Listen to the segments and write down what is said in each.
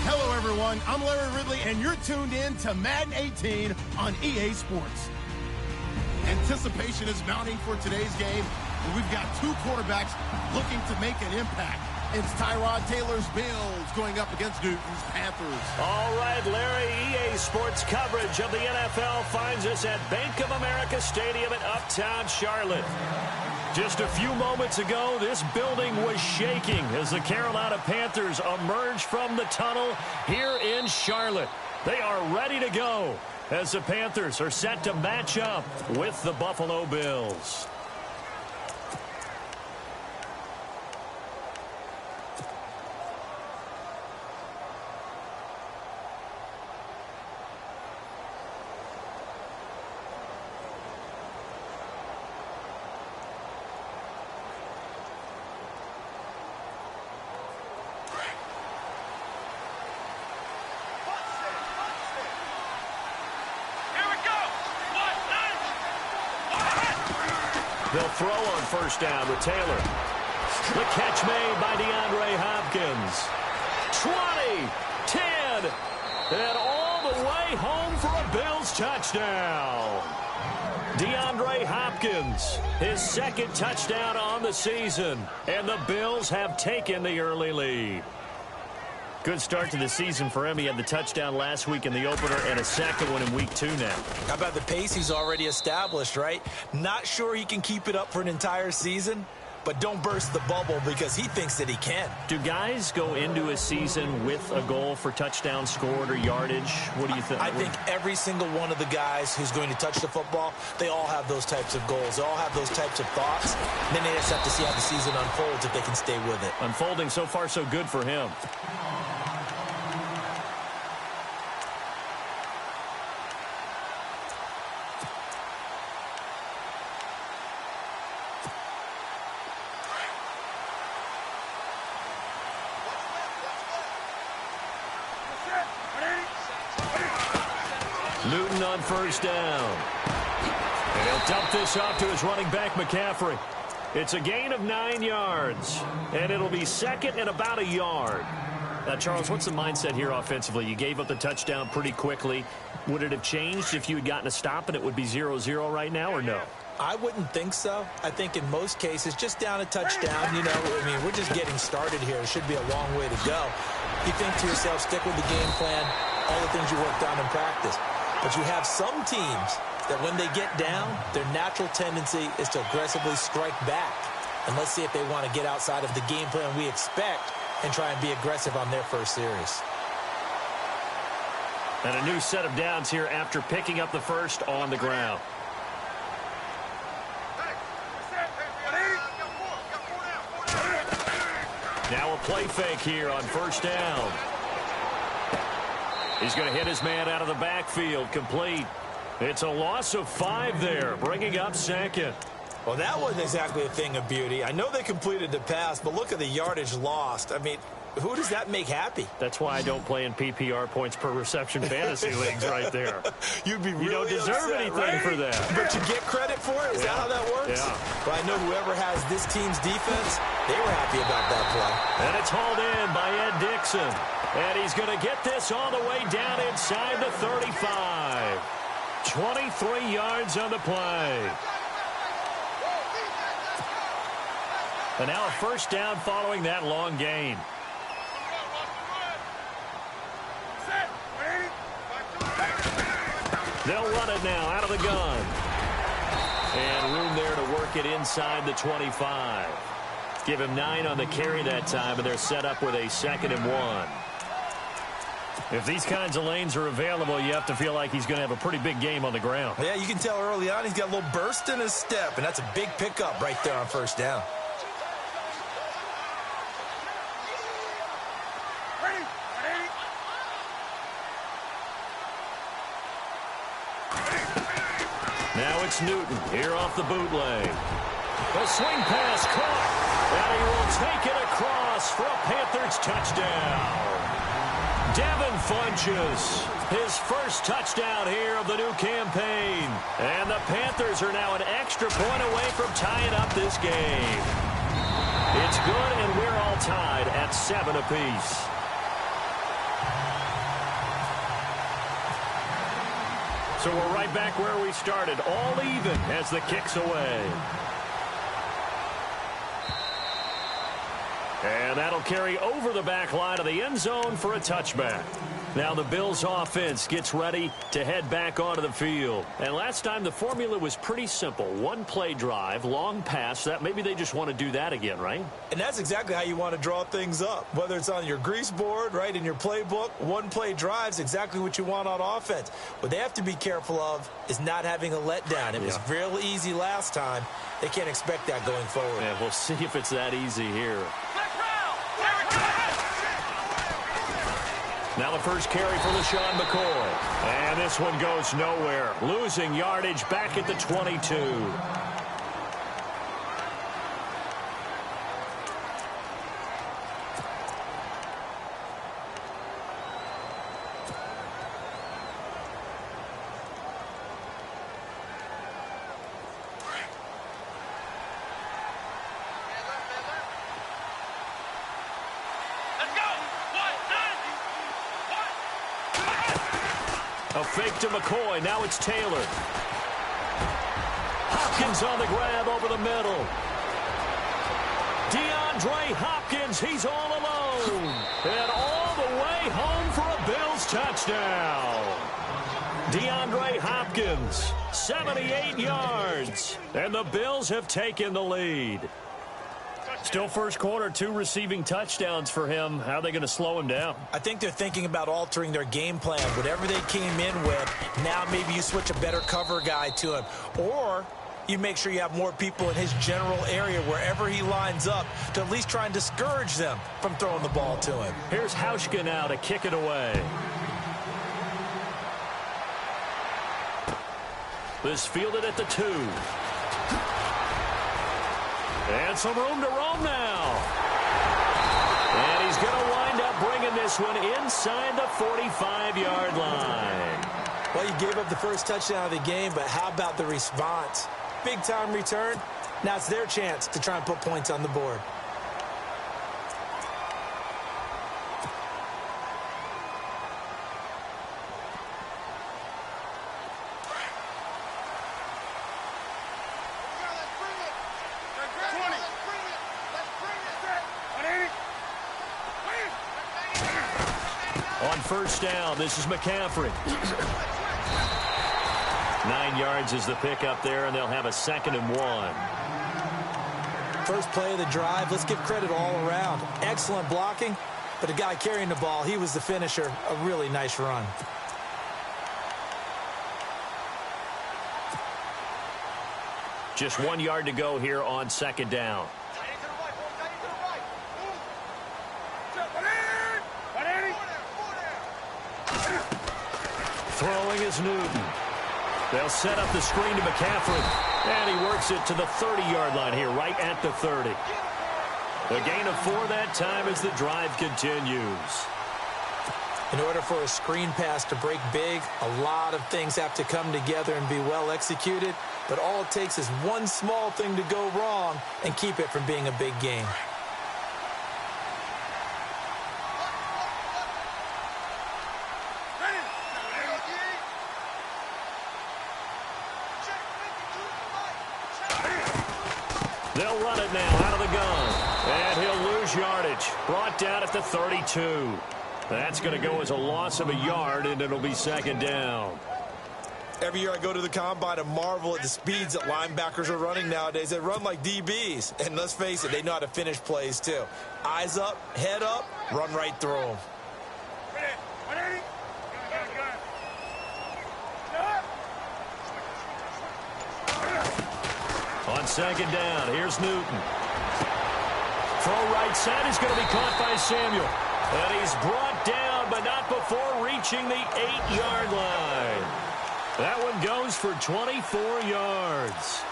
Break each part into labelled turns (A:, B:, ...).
A: Hello, everyone. I'm Larry Ridley, and you're tuned in to Madden 18 on EA Sports. Anticipation is mounting for today's game, and we've got two quarterbacks looking to make an impact. It's Tyrod Taylor's Bills going up against Newton's Panthers.
B: All right, Larry, EA Sports coverage of the NFL finds us at Bank of America Stadium in Uptown Charlotte. Just a few moments ago, this building was shaking as the Carolina Panthers emerged from the tunnel here in Charlotte. They are ready to go as the Panthers are set to match up with the Buffalo Bills. They'll throw on first down with Taylor. The catch made by DeAndre Hopkins. 20, 10, and all the way home for a Bills touchdown. DeAndre Hopkins, his second touchdown on the season, and the Bills have taken the early lead. Good start to the season for him. He had the touchdown last week in the opener and a second one in week 2 now.
C: How about the pace he's already established, right? Not sure he can keep it up for an entire season, but don't burst the bubble because he thinks that he can.
B: Do guys go into a season with a goal for touchdown scored or yardage? What do you think?
C: I think every single one of the guys who's going to touch the football, they all have those types of goals. They all have those types of thoughts. And then they just have to see how the season unfolds if they can stay with it.
B: Unfolding so far so good for him. Newton on first down. And he'll dump this off to his running back, McCaffrey. It's a gain of 9 yards, and it'll be second and about a yard. Now, Charles, what's the mindset here offensively? You gave up the touchdown pretty quickly. Would it have changed if you had gotten a stop and it would be 0-0 right now, or no?
C: I wouldn't think so. I think in most cases, just down a touchdown, you know, I mean, we're just getting started here. It should be a long way to go. You think to yourself, stick with the game plan, all the things you worked on in practice. But you have some teams that when they get down, their natural tendency is to aggressively strike back. And let's see if they want to get outside of the game plan we expect and try and be aggressive on their first series.
B: And a new set of downs here after picking up the first on the ground. Now a play fake here on first down. He's going to hit his man out of the backfield, complete. It's a loss of 5 there, bringing up second.
C: Well, that wasn't exactly a thing of beauty. I know they completed the pass, but look at the yardage lost. I mean, who does that make happy?
B: That's why I don't play in PPR points per reception fantasy leagues right there.
C: You'd be really
B: You don't deserve
C: upset,
B: anything
C: right?
B: for that.
C: But you get credit for it? Is that how that works?
B: Yeah.
C: Well, I know whoever has this team's defense, they were happy about that play.
B: And it's hauled in by Ed Dixon. And he's going to get this all the way down inside the 35. 23 yards on the play. And now a first down following that long gain. They'll run it now out of the gun. And room there to work it inside the 25. Give him 9 on the carry that time, and they're set up with a 2nd and 1. If these kinds of lanes are available, you have to feel like he's going to have a pretty big game on the ground.
C: Yeah, you can tell early on he's got a little burst in his step, and that's a big pickup right there on first down.
B: Now it's Newton here off the bootleg. The swing pass caught, and he will take it across for a Panthers touchdown. Devin Funchess, his first touchdown here of the new campaign. And the Panthers are now an extra point away from tying up this game. It's good, and we're all tied at 7 apiece. So we're right back where we started, all even as the kick's away. And that'll carry over the back line of the end zone for a touchback. Now the Bills offense gets ready to head back onto the field. And last time the formula was pretty simple. One play drive, long pass. That maybe they just want to do that again, right?
C: And that's exactly how you want to draw things up. Whether it's on your grease board, right, in your playbook, one play drive's exactly what you want on offense. What they have to be careful of is not having a letdown. It was real easy last time. They can't expect that going forward.
B: Yeah, we'll see if it's that easy here. Now the first carry for LaShawn McCoy. And this one goes nowhere. Losing yardage back at the 22. A fake to McCoy. Now it's Taylor. Hopkins on the grab over the middle. DeAndre Hopkins, he's all alone. And all the way home for a Bills touchdown. DeAndre Hopkins, 78 yards. And the Bills have taken the lead. Still first quarter, 2 receiving touchdowns for him. How are they going to slow him down?
C: I think they're thinking about altering their game plan. Whatever they came in with, now maybe you switch a better cover guy to him. Or you make sure you have more people in his general area wherever he lines up to at least try and discourage them from throwing the ball to him.
B: Here's Hauschka now to kick it away. This fielded at the 2. And some room to roam now. And he's going to wind up bringing this one inside the 45-yard line.
C: Well, you gave up the first touchdown of the game, but how about the response? Big-time return. Now it's their chance to try and put points on the board.
B: On first down, this is McCaffrey. 9 yards is the pickup there, and they'll have a 2nd and 1.
C: First play of the drive, let's give credit all around. Excellent blocking, but the guy carrying the ball, he was the finisher. A really nice run.
B: Just 1 yard to go here on 2nd down. Throwing is Newton. They'll set up the screen to McCaffrey. And he works it to the 30-yard line here, right at the 30. A gain of 4 that time as the drive continues.
C: In order for a screen pass to break big, a lot of things have to come together and be well executed. But all it takes is one small thing to go wrong and keep it from being a big game.
B: They'll run it now out of the gun. And he'll lose yardage. Brought down at the 32. That's going to go as a loss of a yard, and it'll be 2nd down.
C: Every year I go to the combine and marvel at the speeds that linebackers are running nowadays. They run like DBs. And let's face it, they know how to finish plays too. Eyes up, head up, run right through them.
B: On 2nd down, here's Newton. Throw right side is going to be caught by Samuel. And he's brought down, but not before reaching the 8-yard line. That one goes for 24 yards.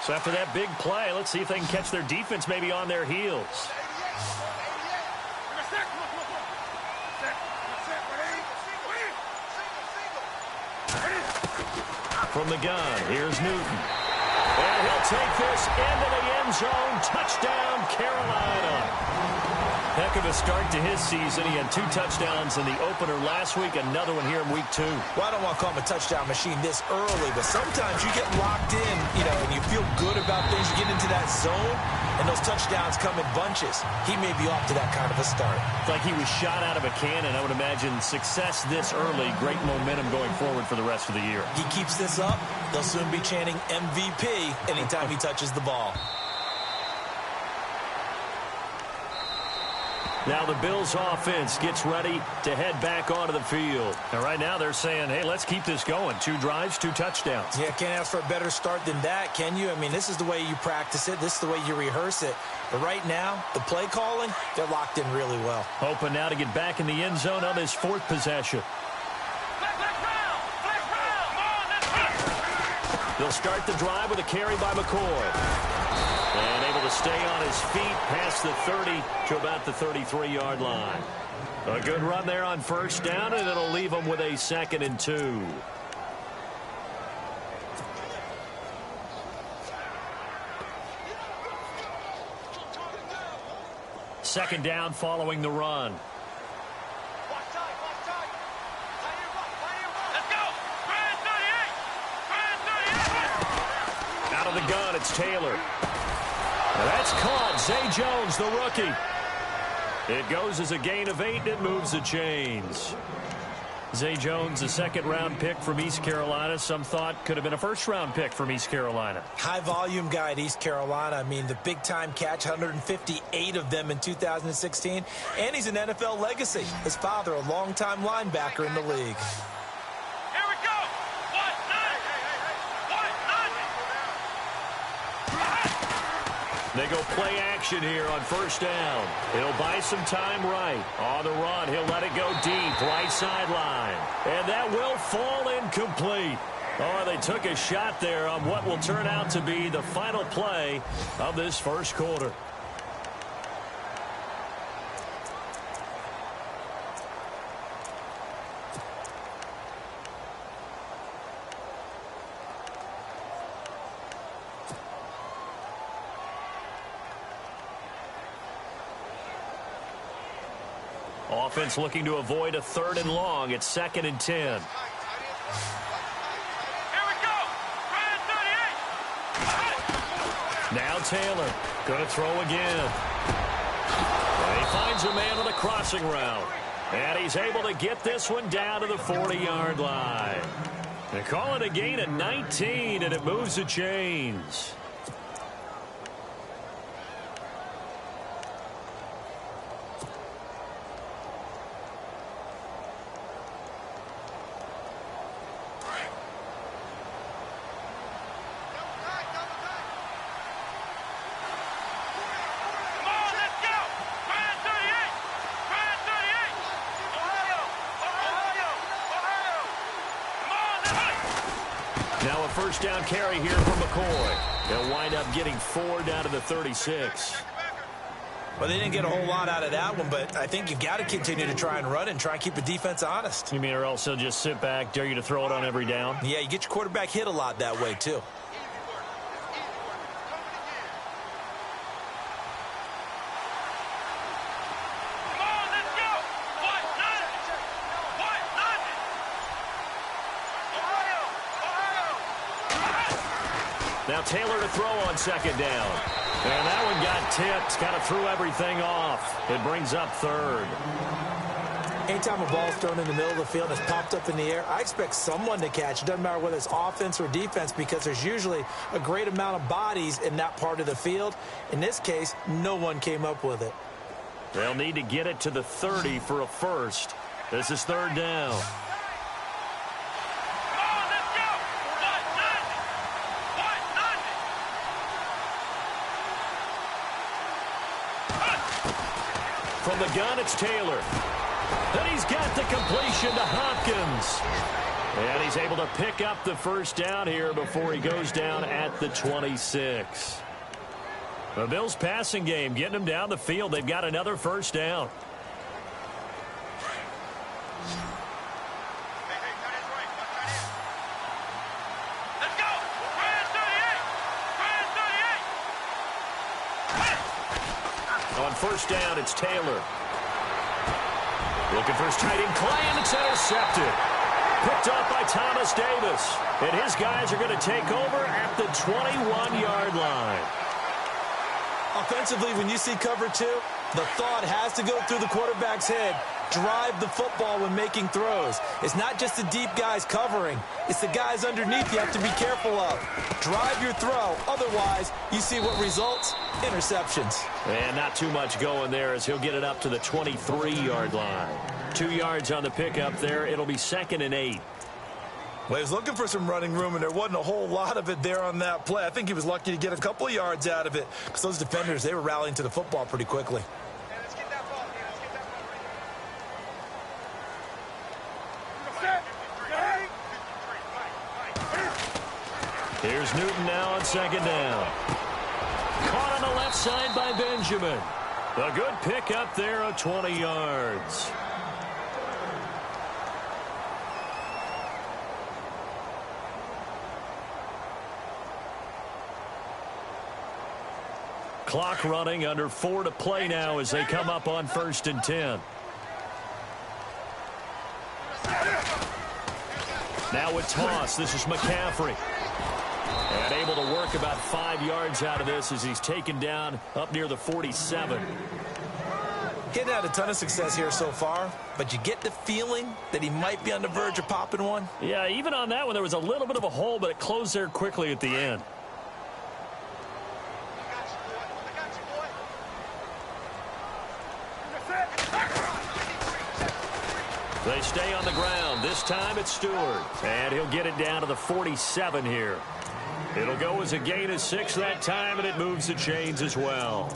B: So after that big play, let's see if they can catch their defense maybe on their heels. From the gun, here's Newton. And he'll take this into the end zone. Touchdown, Carolina. Heck of a start to his season. He had 2 touchdowns in the opener last week, another one here in week 2.
C: Well, I don't want to call him a touchdown machine this early, but sometimes you get locked in, and you feel good about things. You get into that zone, and those touchdowns come in bunches. He may be off to that kind of a start.
B: It's like he was shot out of a cannon. I would imagine success this early, great momentum going forward for the rest of the year.
C: He keeps this up, they'll soon be chanting MVP anytime he touches the ball.
B: Now the Bills offense gets ready to head back onto the field. And right now they're saying, hey, let's keep this going. 2 drives, 2 touchdowns.
C: Yeah, can't ask for a better start than that, can you? I mean, this is the way you practice it. This is the way you rehearse it. But right now, the play calling, they're locked in really well.
B: Hoping now to get back in the end zone on this 4th possession. They'll start the drive with a carry by McCoy. And able to stay on his feet past the 30 to about the 33-yard line. A good run there on first down, and it'll leave them with a 2nd and 2. Second down following the run. Out of the gun, it's Taylor. That's caught. Zay Jones, the rookie. It goes as a gain of 8, and it moves the chains. Zay Jones, a 2nd-round pick from East Carolina. Some thought could have been a 1st-round pick from East Carolina.
C: High-volume guy at East Carolina. I mean, the big-time catch, 158 of them in 2016. And he's an NFL legacy. His father, a longtime linebacker in the league.
B: They go play action here on first down. He'll buy some time right. On the run, he'll let it go deep, right sideline. And that will fall incomplete. Oh, they took a shot there on what will turn out to be the final play of this first quarter. Offense looking to avoid a 3rd and long. It's 2nd and 10.
D: Here we go.
B: Now Taylor going to throw again. And he finds a man on the crossing route. And he's able to get this one down to the 40-yard line. They call it a gain of 19, and it moves the chains. Now a first down carry here from McCoy. They'll wind up getting 4 down to the 36.
C: Well, they didn't get a whole lot out of that one, but I think you've got to continue to try and run and try and keep the defense honest.
B: You mean or else they'll just sit back, dare you to throw it on every down?
C: Yeah, you get your quarterback hit a lot that way, too.
B: Now Taylor to throw on second down. And that one got tipped. Kind of threw everything off. It brings up 3rd.
C: Anytime a ball's thrown in the middle of the field and it's popped up in the air, I expect someone to catch. It doesn't matter whether it's offense or defense because there's usually a great amount of bodies in that part of the field. In this case, no one came up with it.
B: They'll need to get it to the 30 for a first. This is 3rd down. From the gun, it's Taylor. Then he's got the completion to Hopkins. And he's able to pick up the first down here before he goes down at the 26. The Bills passing game getting them down the field. They've got another first down. On first down, it's Taylor. Looking for his tight end, Clay, and it's intercepted. Picked up by Thomas Davis. And his guys are going to take over at the 21-yard line.
C: Offensively, when you see cover two, the thought has to go through the quarterback's head. Drive the football when making throws. It's not just the deep guys covering. It's the guys underneath you have to be careful of. Drive your throw. Otherwise, you see what results? Interceptions.
B: And not too much going there as he'll get it up to the 23-yard line. 2 yards on the pickup there. It'll be 2nd and 8.
D: Well, he was looking for some running room, and there wasn't a whole lot of it there on that play. I think he was lucky to get a couple of yards out of it because those defenders, they were rallying to the football pretty quickly.
B: Here's Newton now on 2nd down. Caught on the left side by Benjamin. A good pickup there of 20 yards. Clock running, under 4 to play now as they come up on 1st and 10. Now with toss, this is McCaffrey. And able to work about 5 yards out of this as he's taken down up near the 47.
C: He hadn't had a ton of success here so far, but you get the feeling that he might be on the verge of popping one.
B: Yeah, even on that one, there was a little bit of a hole, but it closed there quickly at the end. They stay on the ground. This time it's Stewart. And he'll get it down to the 47 here. It'll go as a gain of 6 that time, and it moves the chains as well.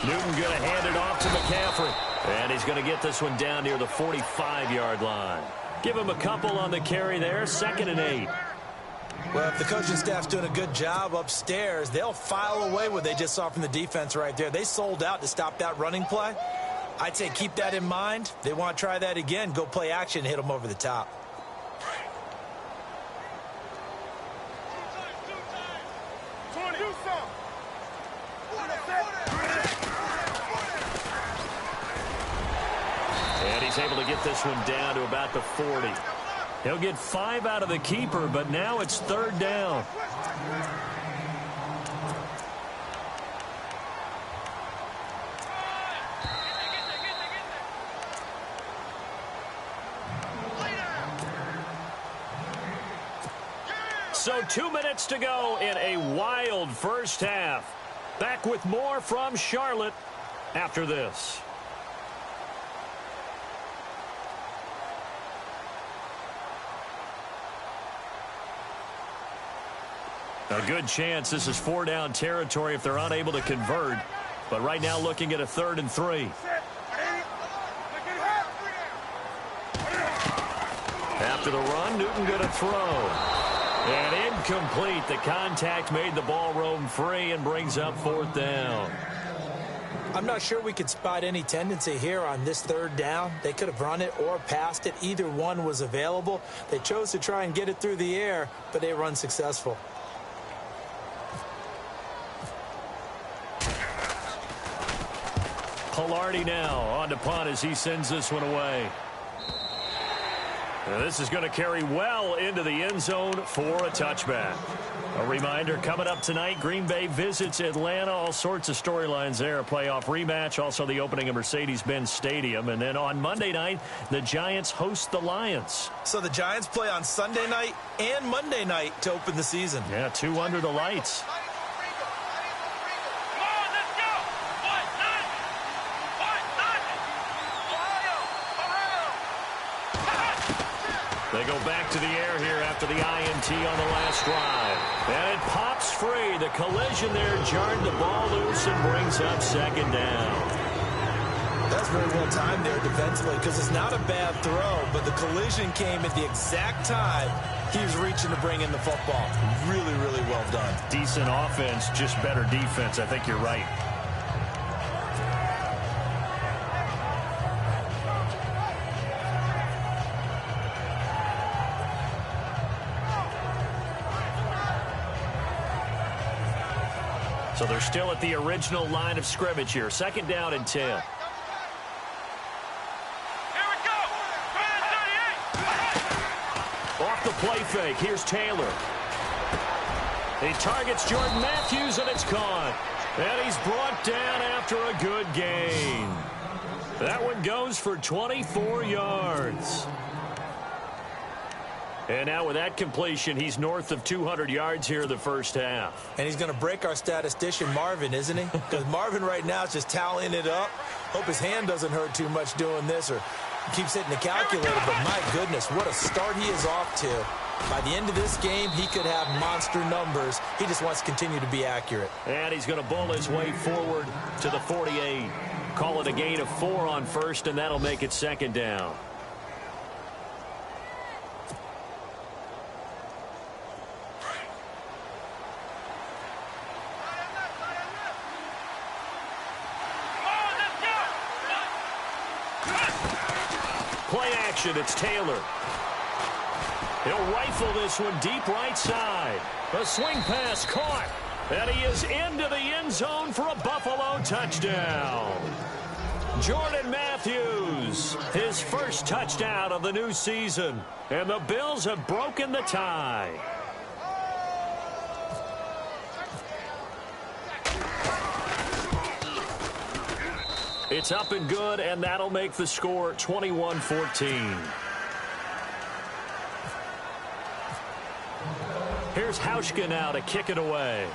B: Newton going to hand it off to McCaffrey. And he's going to get this one down near the 45-yard line. Give him a couple on the carry there. 2nd and 8.
C: Well, if the coaching staff's doing a good job upstairs, they'll file away what they just saw from the defense right there. They sold out to stop that running play. I'd say keep that in mind. They want to try that again. Go play action, hit them over the top.
B: And he's able to get this one down to about the 40. He'll get 5 out of the keeper, but now it's 3rd down. So 2 minutes to go in a wild first half. Back with more from Charlotte after this. A good chance this is 4-down territory if they're unable to convert. But right now looking at a 3rd and 3. After the run, Newton going to throw. And incomplete. The contact made the ball roam free and brings up 4th down.
C: I'm not sure we could spot any tendency here on this 3rd down. They could have run it or passed it. Either one was available. They chose to try and get it through the air, but they were unsuccessful.
B: Pilardi now on to punt as he sends this one away. Now this is going to carry well into the end zone for a touchback. A reminder, coming up tonight, Green Bay visits Atlanta. All sorts of storylines there. A playoff rematch, also the opening of Mercedes-Benz Stadium. And then on Monday night, the Giants host the Lions.
D: So the Giants play on Sunday night and Monday night to open the season.
B: Yeah, 2 under the lights. They go back to the air here after the INT on the last drive. And it pops free. The collision there jarred the ball loose and brings up second down.
C: That's very well timed there defensively because it's not a bad throw, but the collision came at the exact time he was reaching to bring in the football. Really, really well done.
B: Decent offense, just better defense. I think you're right. So they're still at the original line of scrimmage here. Second down and 10. Off the play fake. Here's Taylor. He targets Jordan Matthews, and it's caught. And he's brought down after a good gain. That one goes for 24 yards. And now with that completion, he's north of 200 yards here in the first half.
C: And he's going to break our statistician, Marvin, isn't he? Because Marvin right now is just tallying it up. Hope his hand doesn't hurt too much doing this or keeps hitting the calculator. But my goodness, what a start he is off to. By the end of this game, he could have monster numbers. He just wants to continue to be accurate.
B: And he's going to bull his way forward to the 48. Call it a gain of 4 on first, and that'll make it second down. Play action, it's Taylor. He'll rifle this one deep right side. A swing pass caught. And he is into the end zone for a Buffalo touchdown. Jordan Matthews, his first touchdown of the new season. And the Bills have broken the tie. It's up and good, and that'll make the score 21-14. Here's Hauschka now to kick it away.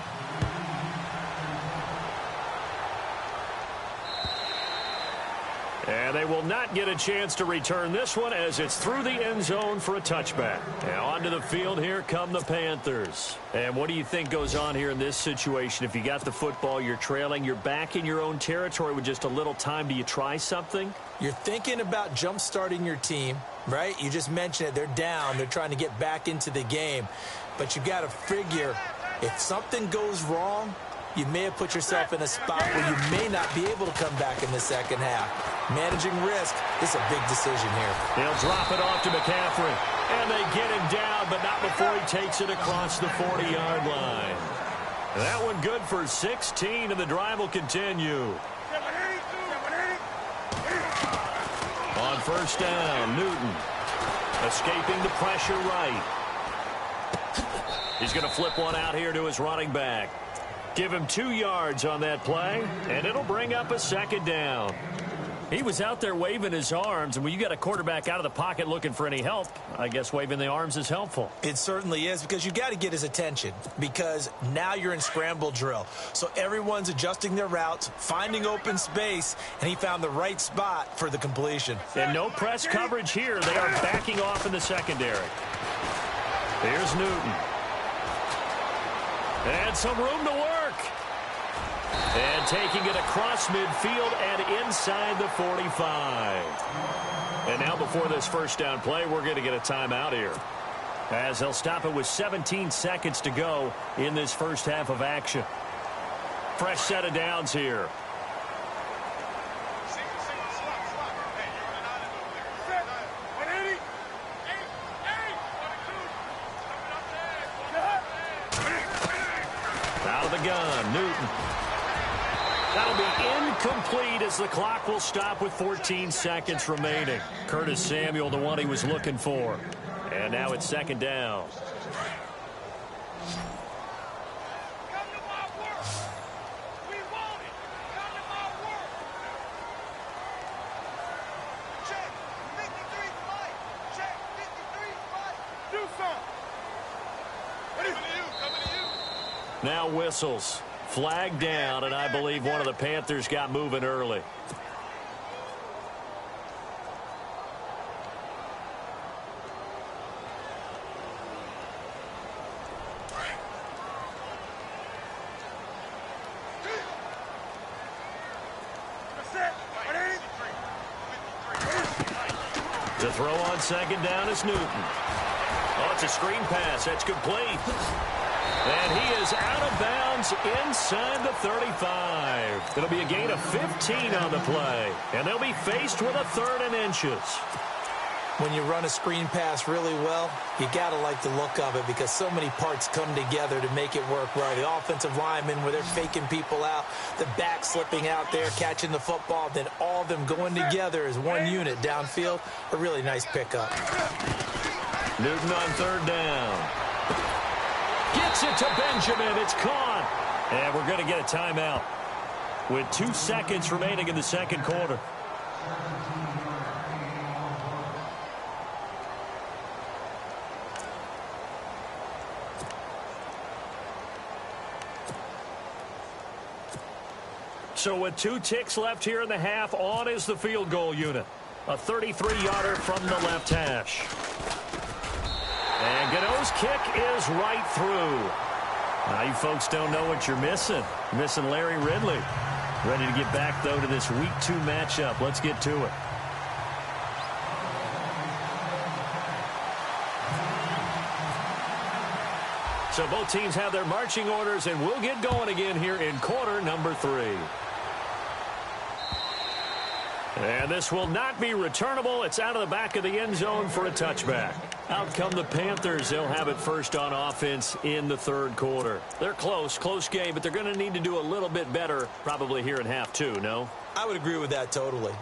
B: And they will not get a chance to return this one as it's through the end zone for a touchback. Now onto the field, here come the Panthers. And what do you think goes on here in this situation? If you got the football, you're trailing, you're back in your own territory with just a little time. Do you try something?
C: You're thinking about jump-starting your team, right? You just mentioned it. They're down. They're trying to get back into the game. But you got to figure if something goes wrong, you may have put yourself in a spot where you may not be able to come back in the second half. Managing risk is a big decision here.
B: They'll drop it off to McCaffrey. And they get him down, but not before he takes it across the 40-yard line. That one good for 16, and the drive will continue. On first down, Newton. Escaping the pressure right. He's going to flip one out here to his running back. Give him 2 yards on that play, and it'll bring up a second down. He was out there waving his arms, and when you got a quarterback out of the pocket looking for any help, I guess waving the arms is helpful.
C: It certainly is, because you got to get his attention, because now you're in scramble drill. So everyone's adjusting their routes, finding open space, and he found the right spot for the completion.
B: And no press coverage here. They are backing off in the secondary. Here's Newton. And some room to work. And taking it across midfield and inside the 45. And now before this first down play, we're going to get a timeout here, as they'll stop it with 17 seconds to go in this first half of action. Fresh set of downs here. Out of the gun, Newton. That'll be incomplete as the clock will stop with 14 seconds remaining. Curtis Samuel, the one he was looking for. And now it's second down. Now whistles. Flag down, and I believe one of the Panthers got moving early. throw on second down is Newton. Oh, it's a screen pass. That's complete. And he is out of bounds inside the 35. It'll be a gain of 15 on the play. And they'll be faced with a 3rd and inches.
C: When you run a screen pass really well, you got to like the look of it because so many parts come together to make it work well. The offensive linemen where they're faking people out, the back slipping out there, catching the football, then all of them going together as one unit downfield. A really nice pickup.
B: Newton on 3rd down. Gets it to Benjamin. It's caught. And we're going to get a timeout with 2 seconds remaining in the second quarter. So with 2 ticks left here in the half, on is the field goal unit. A 33-yarder from the left hash. And Gano's kick is right through. Now you folks don't know what you're missing. You're missing Larry Ridley. Ready to get back, though, to this Week 2 matchup. Let's get to it. So both teams have their marching orders, and we'll get going again here in quarter number 3. And this will not be returnable. It's out of the back of the end zone for a touchback. Out come the Panthers. They'll have it first on offense in the 3rd quarter. They're close game, but they're going to need to do a little bit better probably here in half 2, no?
C: I would agree with that totally.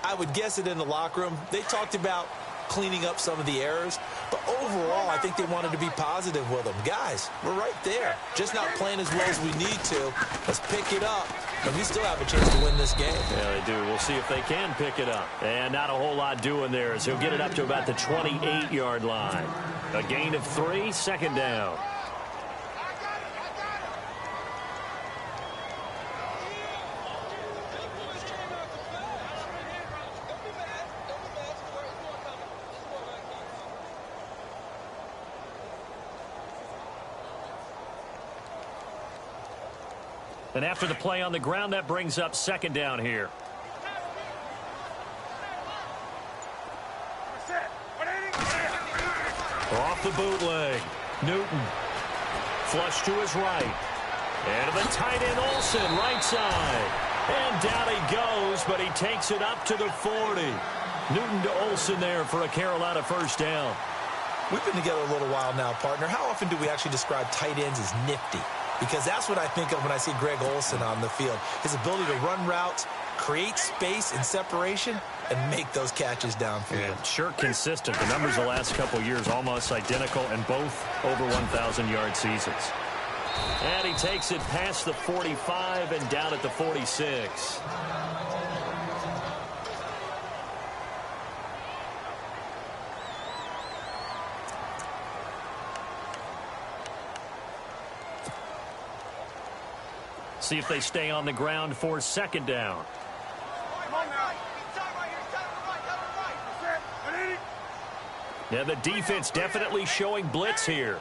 C: I would guess it in the locker room. They talked about cleaning up some of the errors, but overall I think they wanted to be positive with them. Guys, we're right there. Just not playing as well as we need to. Let's pick it up, and we still have a chance to win this game.
B: Yeah, they do. We'll see if they can pick it up. And not a whole lot doing there as he'll get it up to about the 28-yard line. A gain of 3, 2nd down. And after the play on the ground, that brings up 2nd down here. Off the bootleg. Newton. Flush to his right. And to the tight end Olsen, right side. And down he goes, but he takes it up to the 40. Newton to Olsen there for a Carolina first down.
C: We've been together a little while now, partner. How often do we actually describe tight ends as nifty? Because that's what I think of when I see Greg Olsen on the field. His ability to run routes, create space and separation, and make those catches downfield.
B: Yeah, sure consistent. The numbers the last couple years almost identical, and both over 1,000-yard seasons. And he takes it past the 45 and down at the 46. See if they stay on the ground for 2nd down. Yeah, the defense definitely showing blitz here.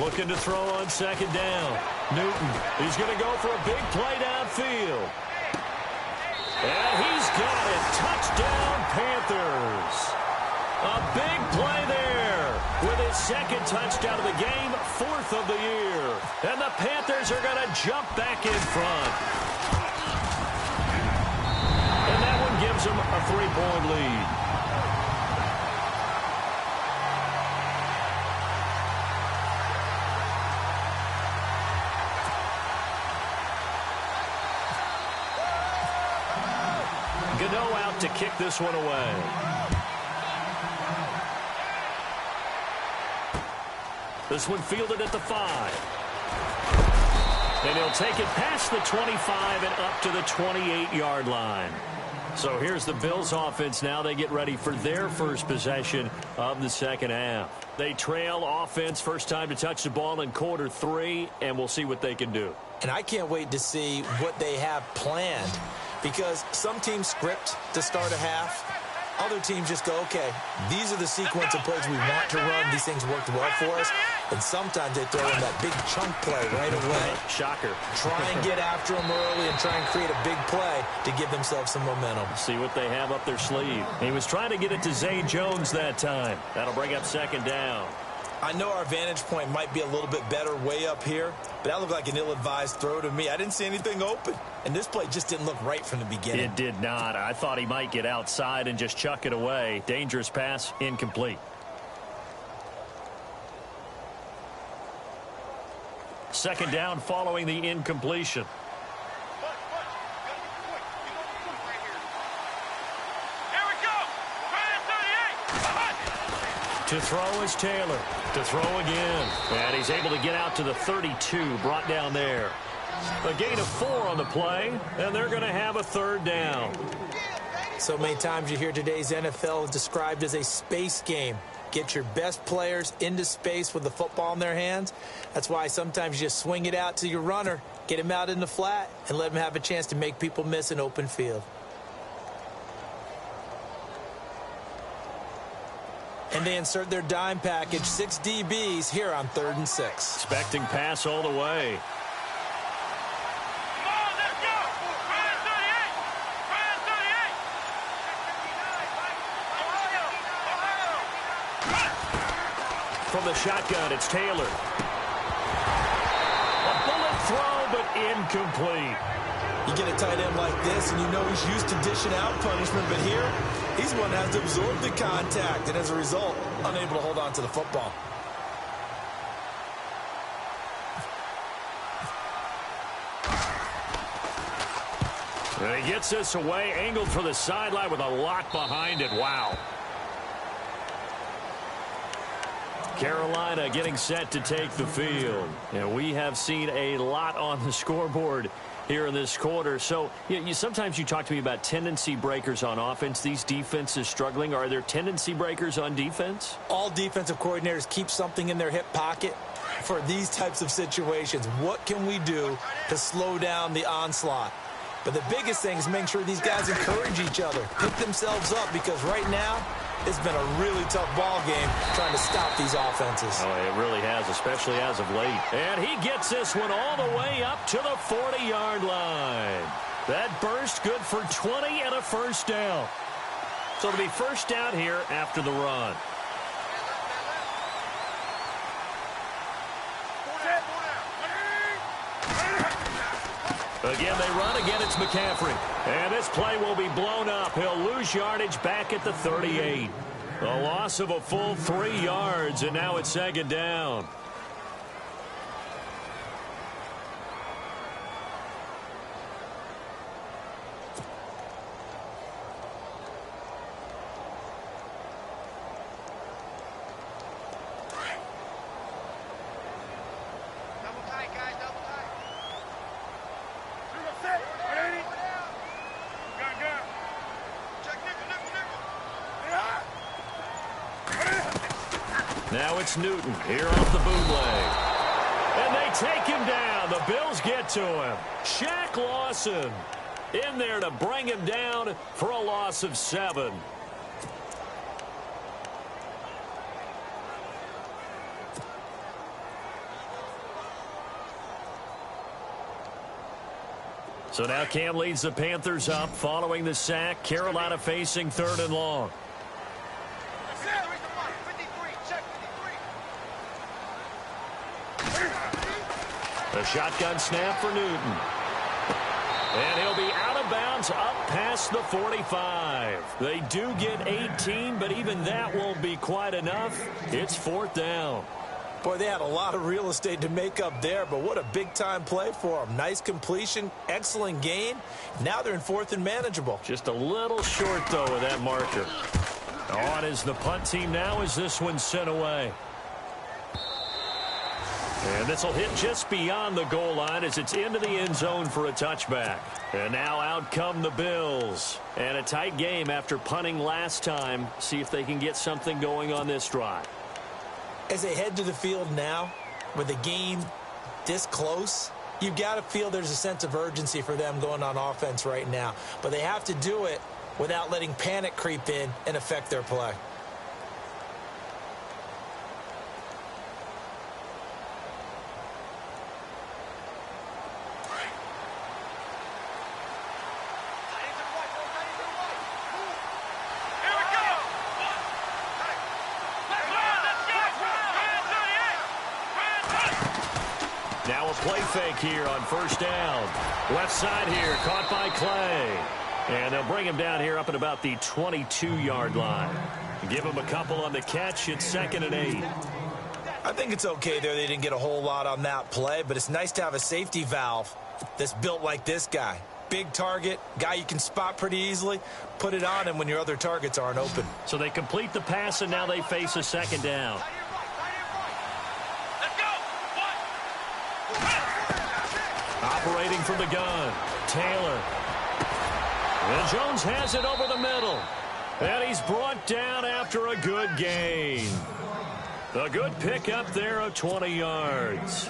B: Looking to throw on 2nd down. Newton, he's going to go for a big play downfield. And he's got it. Touchdown, Panthers. A big play there with his 2nd touchdown of the game, 4th of the year. And the Panthers are going to jump back in front. And that one gives them a 3-point lead. Gano out to kick this one away. This one fielded at the 5. And he'll take it past the 25 and up to the 28-yard line. So here's the Bills offense now. They get ready for their first possession of the 2nd half. They trail offense, first time to touch the ball in quarter 3, and we'll see what they can do.
C: And I can't wait to see what they have planned, because some teams script to start a half. Other teams just go, okay, these are the sequence of plays we want to run. These things worked well for us. And sometimes they throw in that big chunk play right away.
B: Shocker.
C: Try and get after them early and try and create a big play to give themselves some momentum.
B: See what they have up their sleeve. He was trying to get it to Zay Jones that time. That'll bring up second down.
D: I know our vantage point might be a little bit better way up here, but that looked like an ill-advised throw to me. I didn't see anything open, and this play just didn't look right from the beginning.
B: It did not. I thought he might get outside and just chuck it away. Dangerous pass, incomplete. Second down following the incompletion. To throw is Taylor. To throw again. And he's able to get out to the 32, brought down there. A gain of 4 on the play, and they're going to have a third down.
C: So many times you hear today's NFL described as a space game. Get your best players into space with the football in their hands. That's why sometimes you just swing it out to your runner, get him out in the flat, and let him have a chance to make people miss an open field. And they insert their dime package, 6 DBs here on 3rd and 6.
B: Expecting pass all the way. From the shotgun, it's Taylor. A bullet throw, but incomplete.
D: You get a tight end like this, and you know he's used to dishing out punishment, but here, he's the one that has to absorb the contact, and as a result, unable to hold on to the football.
B: And he gets this away, angled for the sideline with a lock behind it. Wow. Carolina getting set to take the field. And we have seen a lot on the scoreboard here in this quarter. So sometimes you talk to me about tendency breakers on offense. These defenses struggling. Are there tendency breakers on defense?
C: All defensive coordinators keep something in their hip pocket for these types of situations. What can we do to slow down the onslaught? But the biggest thing is making sure these guys encourage each other, pick themselves up, because right now it's been a really tough ball game trying to stop these offenses.
B: Oh, it really has, especially as of late. And he gets this one all the way up to the 40-yard line. That burst good for 20 and a first down. So it'll be first down here after the run. Again, they run. Again, it's McCaffrey. And this play will be blown up. He'll lose yardage back at the 38. A loss of a full 3 yards, and now it's second down. Now it's Newton here off the bootleg. And they take him down. The Bills get to him. Shaq Lawson in there to bring him down for a loss of 7. So now Cam leads the Panthers up following the sack. Carolina facing 3rd and long. A shotgun snap for Newton. And he'll be out of bounds up past the 45. They do get 18, but even that won't be quite enough. It's 4th down.
C: Boy, they had a lot of real estate to make up there, but what a big-time play for them. Nice completion, excellent gain. Now they're in 4th and manageable.
B: Just a little short, though, of that marker. On is the punt team now as this one's sent away. And this will hit just beyond the goal line as it's into the end zone for a touchback. And now out come the Bills. And a tight game after punting last time. See if they can get something going on this drive.
C: As they head to the field now, with the game this close, you've got to feel there's a sense of urgency for them going on offense right now. But they have to do it without letting panic creep in and affect their play.
B: Now a play fake here on first down. Left side here, caught by Clay. And they'll bring him down here up at about the 22-yard line. Give him a couple on the catch. It's 2nd and 8.
D: I think it's okay there. They didn't get a whole lot on that play, but it's nice to have a safety valve that's built like this guy. Big target, guy you can spot pretty easily. Put it on him when your other targets aren't open.
B: So they complete the pass, and now they face a 2nd down. Operating from the gun, Taylor. And Jones has it over the middle. And he's brought down after a good gain. A good pickup there of 20 yards.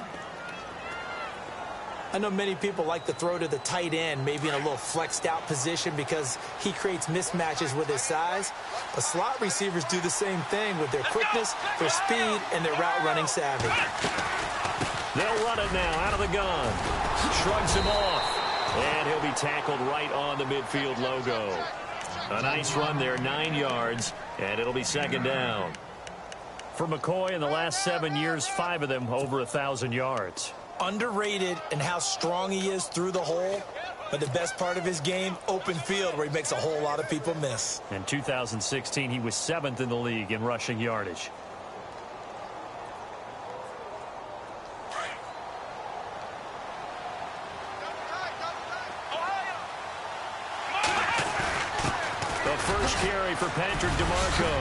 C: I know many people like to throw to the tight end, maybe in a little flexed out position because he creates mismatches with his size. But slot receivers do the same thing with their quickness, their speed, and their route running savvy.
B: They'll run it now out of the gun. Shrugs him off. And he'll be tackled right on the midfield logo. A nice run there, 9 yards, and it'll be 2nd down. For McCoy, in the last 7 years, 5 of them over 1,000 yards.
D: Underrated in how strong he is through the hole, but the best part of his game, open field, where he makes a whole lot of people miss.
B: In 2016, he was 7th in the league in rushing yardage. Carry for Patrick DeMarco.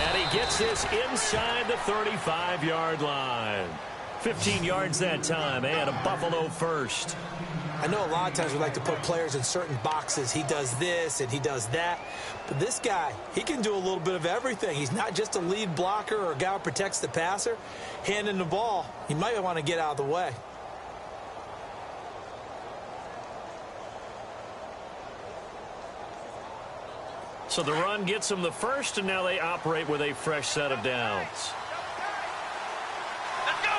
B: And he gets this inside the 35-yard line. 15 yards that time, and a Buffalo first.
C: I know a lot of times we like to put players in certain boxes. He does this and he does that. But this guy, he can do a little bit of everything. He's not just a lead blocker or a guy who protects the passer. Handing the ball, he might want to get out of the way.
B: So the run gets them the first, and now they operate with a fresh set of downs.
E: Let's go!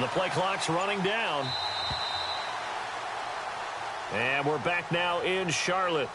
B: The play clock's running down. And we're back now in Charlotte.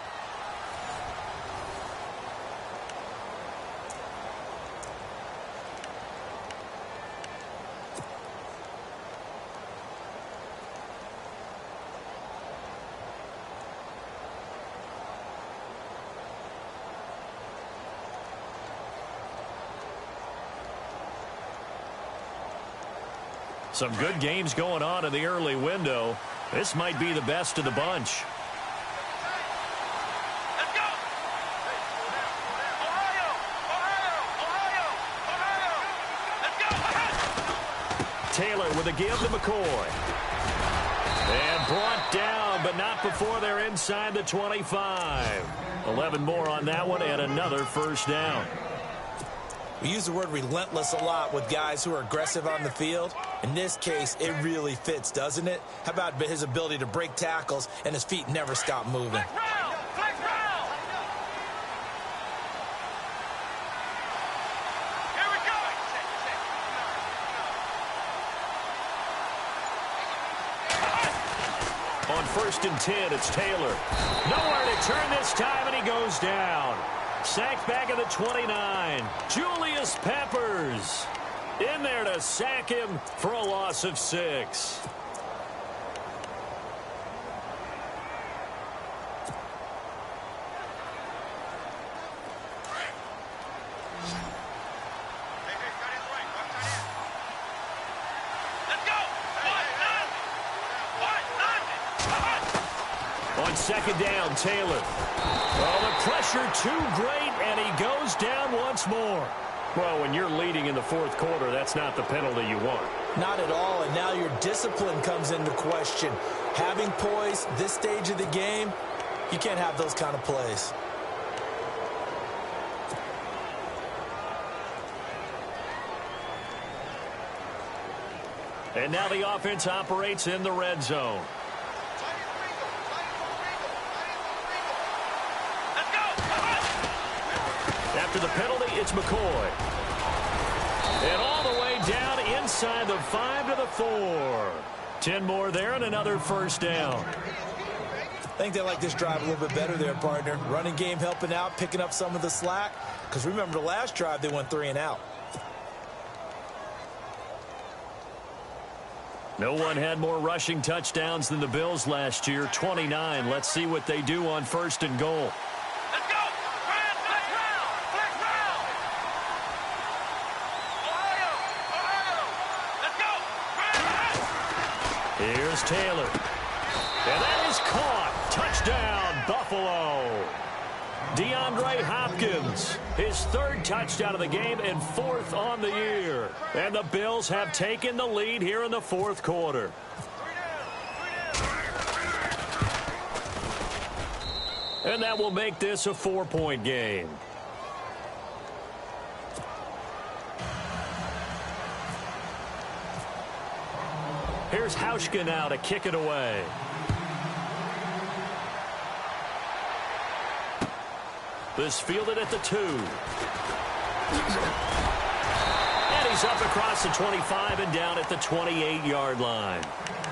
B: Some good games going on in the early window. This might be the best of the bunch.
E: Let's go! Ohio! Let's go!
B: Taylor with a give to McCoy. And brought down, but not before they're inside the 25. 11 more on that one, and another first down.
D: We use the word relentless a lot with guys who are aggressive on the field. In this case, it really fits, doesn't it? How about his ability to break tackles and his feet never stop moving?
E: Here we go!
B: On 1st and 10, it's Taylor. Nowhere to turn this time, and he goes down. Sacked back at the 29. Julius Peppers in there to sack him for a loss of 6. On 2nd down, Taylor. Well, the pressure too great, and he goes down once more. Well, when you're leading in the 4th quarter, that's not the penalty you want.
C: Not at all, and now your discipline comes into question. Having poise this stage of the game, you can't have those kind of plays.
B: And now the offense operates in the red zone. After the penalty, it's McCoy. And all the way down inside the 5 to the 4. 10 more there and another first down.
C: I think they like this drive a little bit better there, partner. Running game helping out, picking up some of the slack. Because remember the last drive, they went 3 and out.
B: No one had more rushing touchdowns than the Bills last year, 29. Let's see what they do on 1st and goal.
E: Let's go! Flex round! Ohio! Let's go!
B: Here's Taylor. And that is caught. Touchdown, Buffalo. DeAndre Hopkins, his 3rd touchdown of the game and 4th on the year. And the Bills have taken the lead here in the 4th quarter. And that will make this a 4-point game. Here's Hauschka now to kick it away. This fielded at the 2. And he's up across the 25 and down at the 28-yard line.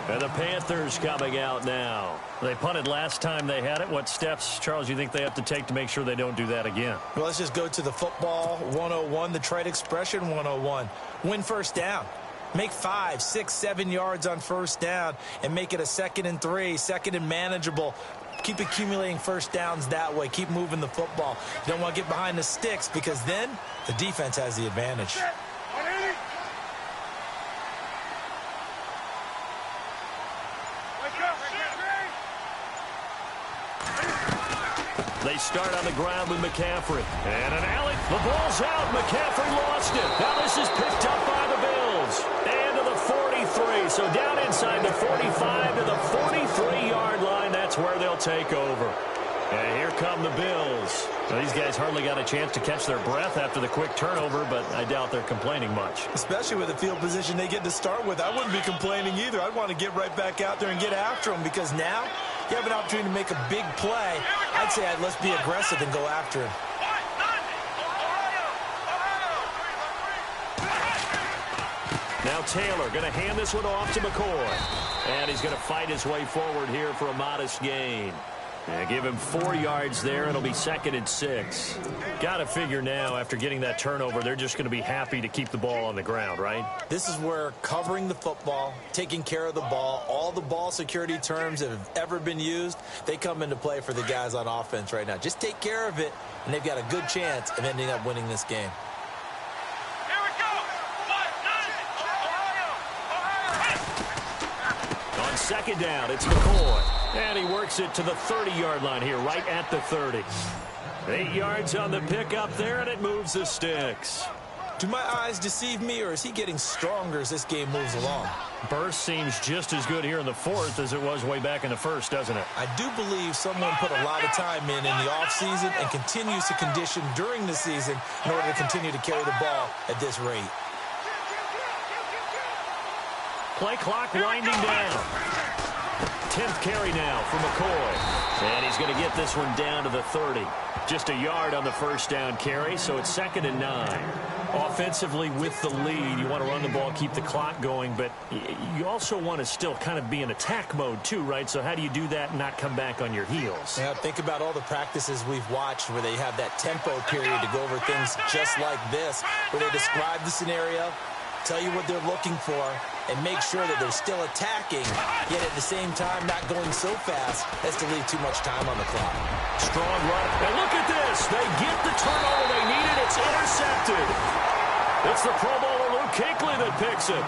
B: And the Panthers coming out now. They punted last time they had it. What steps, Charles, you think they have to take to make sure they don't do that again?
C: Well, let's just go to the football 101, the trade expression 101. Win first down. Make 5, 6, 7 yards on first down and make it a 2nd and 3, 2nd and manageable. Keep accumulating first downs that way. Keep moving the football. You don't want to get behind the sticks because then the defense has the advantage.
B: They start on the ground with McCaffrey. And an alley. The ball's out. McCaffrey lost it. Now this is picked up by the Bills. And to the 43. So down inside the 45 to the 43-yard line. That's where they'll take over. And here come the Bills. Now, these guys hardly got a chance to catch their breath after the quick turnover, but I doubt they're complaining much.
C: Especially with the field position they get to start with. I wouldn't be complaining either. I'd want to get right back out there and get after them because now you have an opportunity to make a big play. I'd say let's be aggressive and go after him.
B: Now Taylor going to hand this one off to McCoy. And he's going to fight his way forward here for a modest gain. And give him 4 yards there. It'll be 2nd and 6. Got to figure now, after getting that turnover, they're just going to be happy to keep the ball on the ground, right?
C: This is where covering the football, taking care of the ball, all the ball security terms that have ever been used, they come into play for the guys on offense right now. Just take care of it, and they've got a good chance of ending up winning this game.
E: Here we go!
B: On 2nd down, it's McCoy. And he works it to the 30-yard line here, right at the 30. 8 yards on the pickup there, and it moves the sticks.
C: Do my eyes deceive me, or is he getting stronger as this game moves along?
B: Burst seems just as good here in the 4th as it was way back in the 1st, doesn't it?
C: I do believe someone put a lot of time in the offseason and continues to condition during the season in order to continue to carry the ball at this rate.
B: Play clock winding down. 10th carry now for McCoy. And he's going to get this one down to the 30. Just a yard on the first down carry, so it's 2nd and 9. Offensively with the lead, you want to run the ball, keep the clock going, but you also want to still kind of be in attack mode too, right? So how do you do that and not come back on your heels?
C: Yeah, think about all the practices we've watched where they have that tempo period to go over things just like this, where they describe the scenario, tell you what they're looking for, and make sure that they're still attacking, yet at the same time not going so fast as to leave too much time on the clock.
B: Strong run. And look at this. They get the turnover they needed. It's intercepted. It's the Pro Bowler Luke Kuechly that picks it.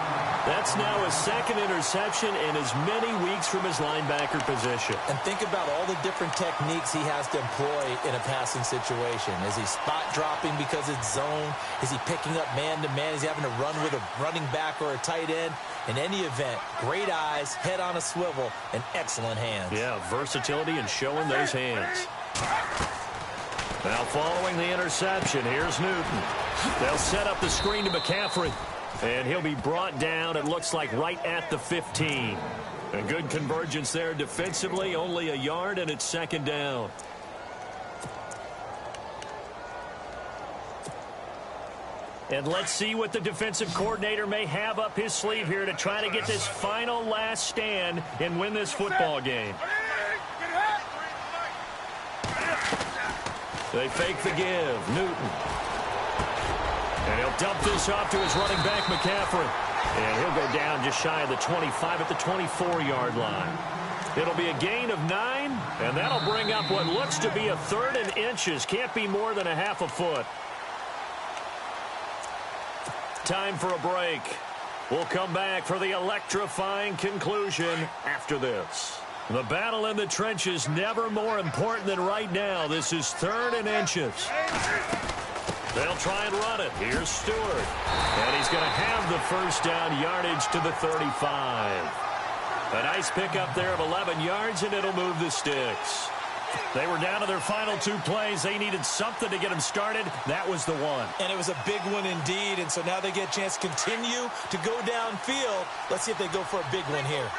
B: That's now his 2nd interception in as many weeks from his linebacker position.
C: And think about all the different techniques he has to employ in a passing situation. Is he spot dropping because it's zone? Is he picking up man-to-man? Is he having to run with a running back or a tight end? In any event, great eyes, head on a swivel, and excellent hands.
B: Yeah, versatility and showing those hands. Now following the interception, here's Newton. They'll set up the screen to McCaffrey. And he'll be brought down, it looks like, right at the 15. A good convergence there defensively, only a yard, and it's second down. And let's see what the defensive coordinator may have up his sleeve here to try to get this final last stand and win this football game. They fake the give. Newton. And he'll dump this off to his running back, McCaffrey. And he'll go down just shy of the 25 at the 24-yard line. It'll be a gain of 9, and that'll bring up what looks to be a 3rd and inches. Can't be more than a half a foot. Time for a break. We'll come back for the electrifying conclusion after this. The battle in the trenches never more important than right now. This is 3rd and inches. They'll try and run it. Here's Stewart. And he's going to have the first down, yardage to the 35. A nice pickup there of 11 yards, and it'll move the sticks. They were down to their final 2 plays. They needed something to get them started. That was the one.
C: And it was a big one indeed, and so now they get a chance to continue to go downfield. Let's see if they go for a big one here.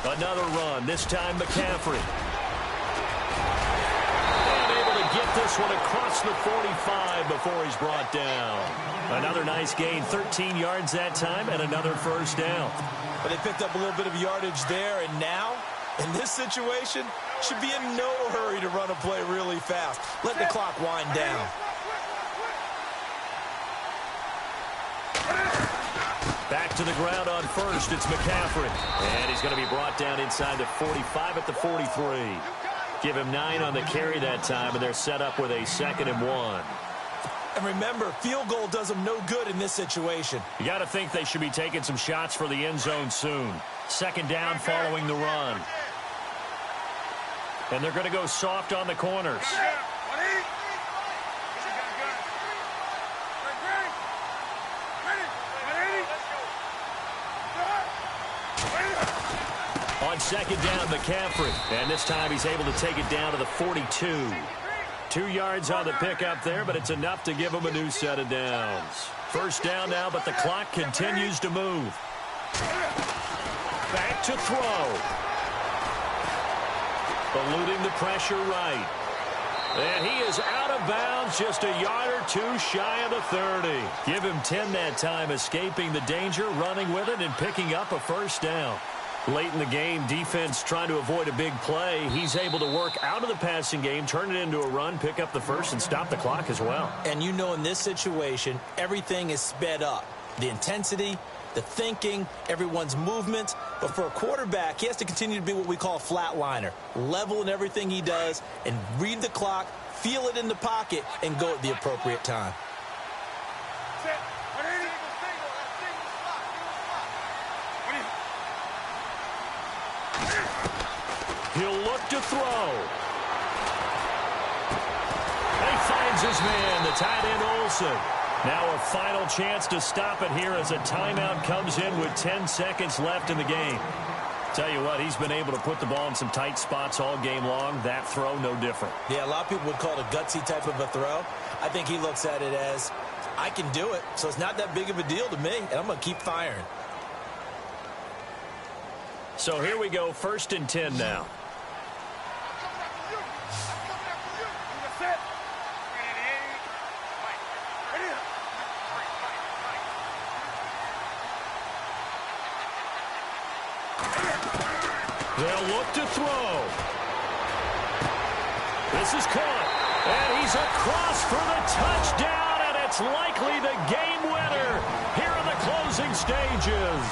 B: Another run, this time McCaffrey. And able to get this one across the 45 before he's brought down. Another nice gain, 13 yards that time, and another first down.
C: But they picked up a little bit of yardage there, and now, in this situation, should be in no hurry to run a play really fast. Let the clock wind down.
B: Back to the ground on first, it's McCaffrey. And he's going to be brought down inside the 45 at the 43. Give him 9 on the carry that time, and they're set up with a 2nd and 1.
C: And remember, field goal does them no good in this situation.
B: You got to think they should be taking some shots for the end zone soon. 2nd down following the run. And they're going to go soft on the corners. On 2nd down, McCaffrey. And this time he's able to take it down to the 42. 2 yards on the pickup there, but it's enough to give him a new set of downs. First down now, but the clock continues to move. Back to throw. Eluding the pressure right. And he is out of bounds, just a yard or 2 shy of the 30. Give him 10 that time, escaping the danger, running with it, and picking up a first down. Late in the game, defense trying to avoid a big play. He's able to work out of the passing game, turn it into a run, pick up the first, and stop the clock as well.
C: And you know in this situation, everything is sped up. The intensity, the thinking, everyone's movement. But for a quarterback, he has to continue to be what we call a flatliner. Level in everything he does and read the clock, feel it in the pocket, and go at the appropriate time.
B: He'll look to throw. And he finds his man, the tight end Olsen. Now a final chance to stop it here as a timeout comes in with 10 seconds left in the game. Tell you what, he's been able to put the ball in some tight spots all game long. That throw, no different.
C: Yeah, a lot of people would call it a gutsy type of a throw. I think he looks at it as, I can do it, so it's not that big of a deal to me, and I'm going to keep firing.
B: So here we go, 1st and 10 now. They'll look to throw. This is caught. And he's across for the touchdown, and it's likely the game winner here in the closing stages.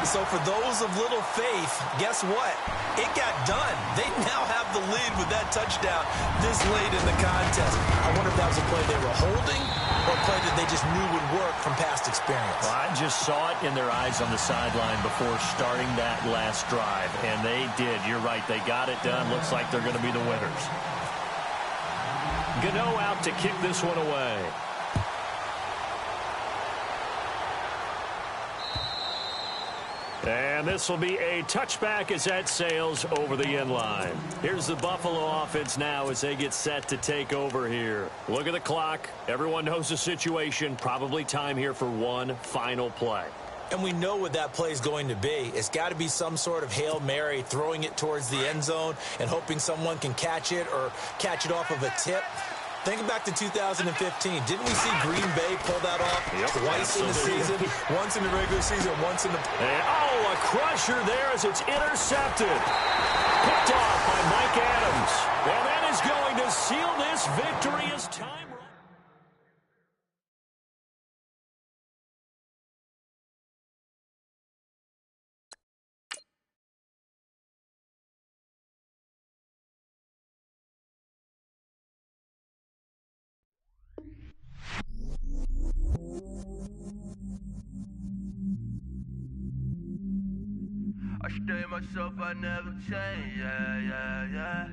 C: So for those of little faith, guess what? It got done. They now have the lead with that touchdown this late in the contest. I wonder if that was a play they were holding or a play that they just knew would work from past experience.
B: Well, I just saw it in their eyes on the sideline before starting that last drive, and they did. You're right. They got it done. Looks like they're going to be the winners. Gano out to kick this one away. And this will be a touchback as that sails over the end line. Here's the Buffalo offense now as they get set to take over here. Look at the clock. Everyone knows the situation. Probably time here for one final play.
C: And we know what that play is going to be. It's got to be some sort of Hail Mary, throwing it towards the end zone and hoping someone can catch it or catch it off of a tip. Think back to 2015. Didn't we see Green Bay pull that off twice in the season? Once in the regular season, once in the...
B: Oh, a crusher there as it's intercepted. Picked off by Mike Adams. And that is going to seal this victory as time...
F: I stay myself, I never change, yeah.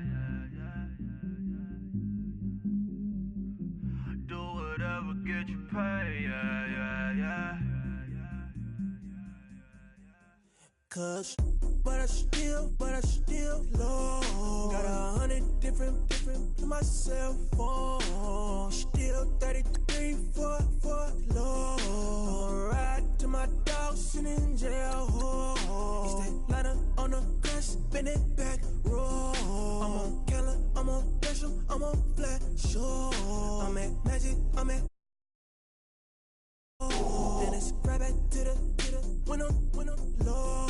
F: Do whatever, get you paid, yeah.
G: Cause, but I still low. Got 100 different to my cell phone. Still 33 for low. I'ma ride to my dog sitting in jail. It's that liner on the grass, spin it back, roll. I'm on Keller, I'm on Gresham, I'm on Flat Shore. I'm at Magic, I'm at. Then it's right back to the winner low.